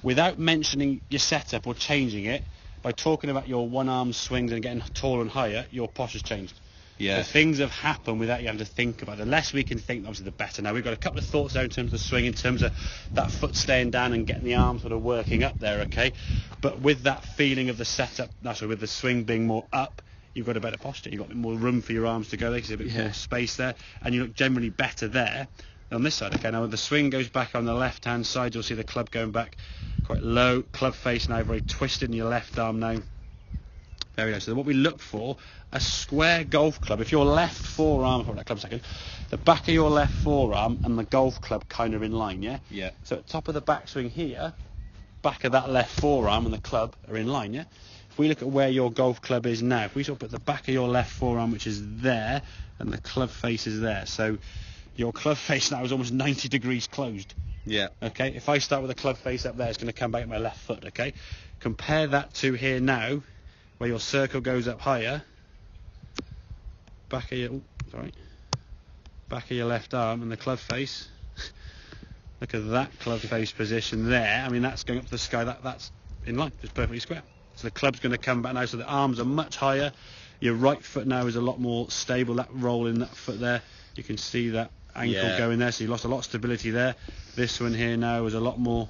without mentioning your setup or changing it, by talking about your one-arm swings and getting taller and higher, your posh has changed. Yeah. So things have happened without you having to think about it. The less we can think, obviously, the better. Now, we've got a couple of thoughts there in terms of the swing, in terms of that foot staying down and getting the arm sort of working up there, okay? But with that feeling of the setup, with the swing being more up, you've got a better posture. You've got a bit more room for your arms to go there, because there's a bit more space there, and you look generally better there than on this side. Okay, now when the swing goes back on the left-hand side, you'll see the club going back quite low, club face now very twisted in your left arm now. Very nice. So what we look for, a square golf club. If your left forearm, hold that club a second, the back of your left forearm and the golf club kind of in line, yeah? Yeah. So at top of the backswing here, back of that left forearm and the club are in line, yeah? If we look at where your golf club is now, if we sort of put the back of your left forearm, which is there, and the club face is there, so your club face now is almost 90 degrees closed. Yeah. Okay, if I start with the club face up there, it's going to come back at my left foot, okay? Compare that to here now, where your circle goes up higher, back of your left arm and the club face. Look at that club face position there. I mean, that's going up to the sky. That's in line, just perfectly square. So the club's going to come back now, so the arms are much higher. Your right foot now is a lot more stable. That roll in that foot there, you can see that ankle going there, so you lost a lot of stability there. This one here now is a lot more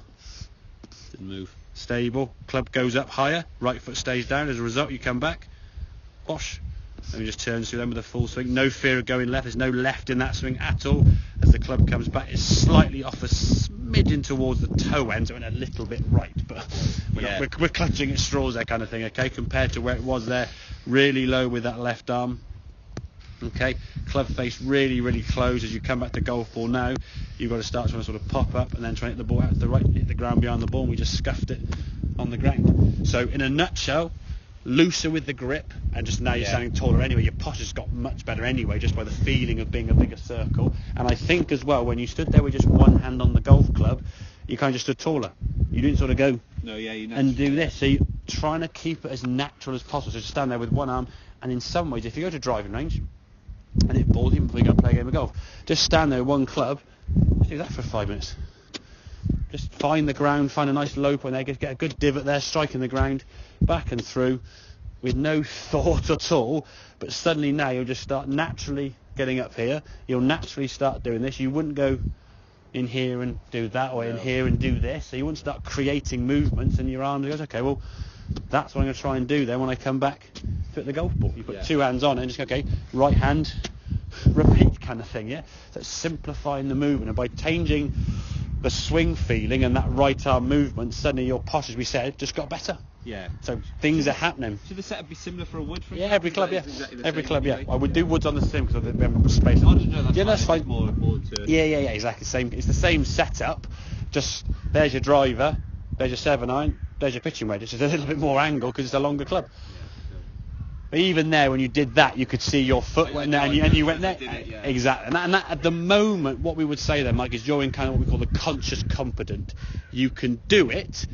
stable. Club goes up higher, right foot stays down. As a result, you come back, bosh. Let me just turn through them with a full swing. No fear of going left. There's no left in that swing at all. As the club comes back, it's slightly off a smidgen towards the toe end, so in a little bit right, but we're clutching at straws there, kind of thing, okay, compared to where it was there, really low with that left arm. Okay, club face really, really close. As you come back to golf ball now, you've got to start trying to sort of pop up and then try and hit the ball out to the right, hit the ground behind the ball, and we just scuffed it on the ground. So in a nutshell, looser with the grip, and just now you're standing taller anyway. Your posture's got much better anyway, just by the feeling of being a bigger circle. And I think as well, when you stood there with just one hand on the golf club, you kind of just stood taller. You didn't sort of go and do this. So you're trying to keep it as natural as possible. So just stand there with one arm, and in some ways, if you go to driving range and hit balls, even before you go and play a game of golf, just stand there with one club, just do that for 5 minutes. Just find the ground, find a nice low point there, get a good divot there, striking the ground, back and through, with no thought at all. But suddenly now you'll just start naturally getting up here. You'll naturally start doing this. You wouldn't go in here and do that, or in here and do this. So you wouldn't start creating movements, and your arm goes, okay, well, that's what I'm going to try and do then when I come back to hit the golf ball. You put two hands on it and just go, okay, right hand, repeat kind of thing, yeah? So it's simplifying the movement, and by changing the swing feeling and that right arm movement, suddenly your posture, as we said, just got better. Yeah. So things are happening. Should the setup be similar for a wood? For every club, exactly every club, anyway? I would do woods on the sim because we haven't got space. Oh, no, that's fine. More to... Yeah, exactly. Same. It's the same setup. Just there's your driver, there's your 7-iron, there's your pitching wedge. It's just a little bit more angle because it's a longer club. But even there, when you did that, you could see your foot went there, and you went there. Exactly. And that, at the moment, what we would say then, Mike, is you're in kind of what we call the conscious competent. You can do it,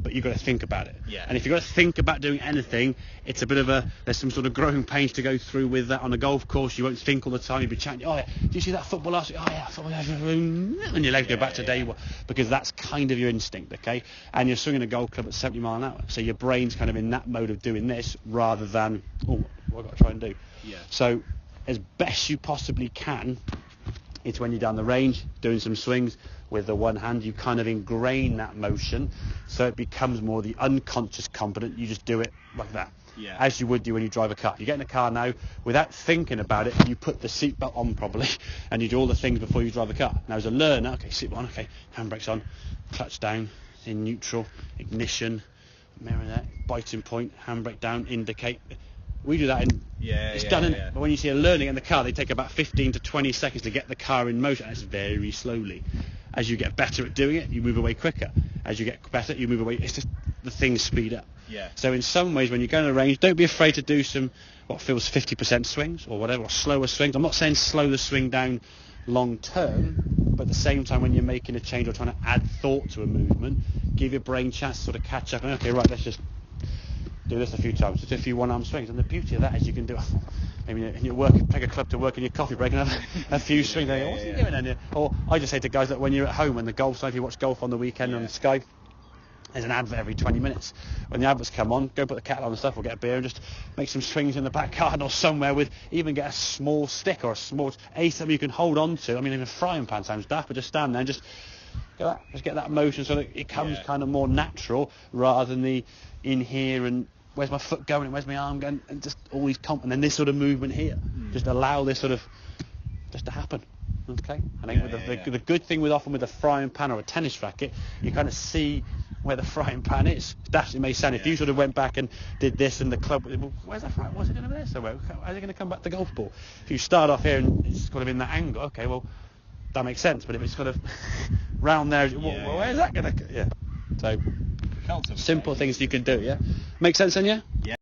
but you've got to think about it. Yeah. And if you've got to think about doing anything, it's a bit of there's some sort of growing pains to go through with that. On a golf course, you won't think all the time. You'll be chatting, oh yeah, did you see that football last week? Oh yeah, football. And your legs go back to day one, because that's kind of your instinct, okay? And you're swinging a golf club at 70 mile an hour. So your brain's kind of in that mode of doing this rather than, oh, what I've got to try and do. Yeah. So as best you possibly can, it's when you're down the range doing some swings with the one hand, you kind of ingrain that motion, so it becomes more the unconscious competent. You just do it like that, as you would do when you drive a car. You get in a car now, without thinking about it, you put the seatbelt on probably, and you do all the things before you drive a car. Now as a learner, okay, seatbelt on, okay, handbrakes on, clutch down, in neutral, ignition, mirror there, biting point, handbrake down, indicate. We do that in, it's done. But when you see a learning in the car, they take about 15 to 20 seconds to get the car in motion, and it's very slowly. As you get better at doing it, you move away quicker. As you get better, you move away. It's just the things speed up. Yeah. So in some ways, when you go in the range, don't be afraid to do some what feels 50% swings or whatever, or slower swings. I'm not saying slow the swing down long term, but at the same time, when you're making a change or trying to add thought to a movement, give your brain a chance to sort of catch up. And okay, right, let's just do this a few times, just a few one-arm swings. And the beauty of that is you can do maybe in your work, take a club to work in your coffee break and have a few swings. What's he doing? Or I just say to guys that when you're at home and the golf side, if you watch golf on the weekend on Sky, there's an advert every 20 minutes. When the adverts come on, go put the kettle on and stuff, or get a beer and just make some swings in the back garden or somewhere with, even get a small stick or something you can hold on to. I mean, even a frying pan sounds daft, but just stand there and just get that motion so that it comes kind of more natural rather than the in here and where's my foot going and where's my arm going, and just all these and then this sort of movement here. Just allow this sort of just to happen. Okay, I think the good thing often with a frying pan or a tennis racket, you kind of see where the frying pan is. That's it may sound. If you sort of went back and did this in the club, well, where's that frying? What's it doing over there somewhere? How's it going to come back to the golf ball? If you start off here and it's kind of in that angle, okay, well that makes sense. But if it's kind of round there, well, where's that going to? Yeah. So simple things you can do. Yeah, makes sense, then, yeah.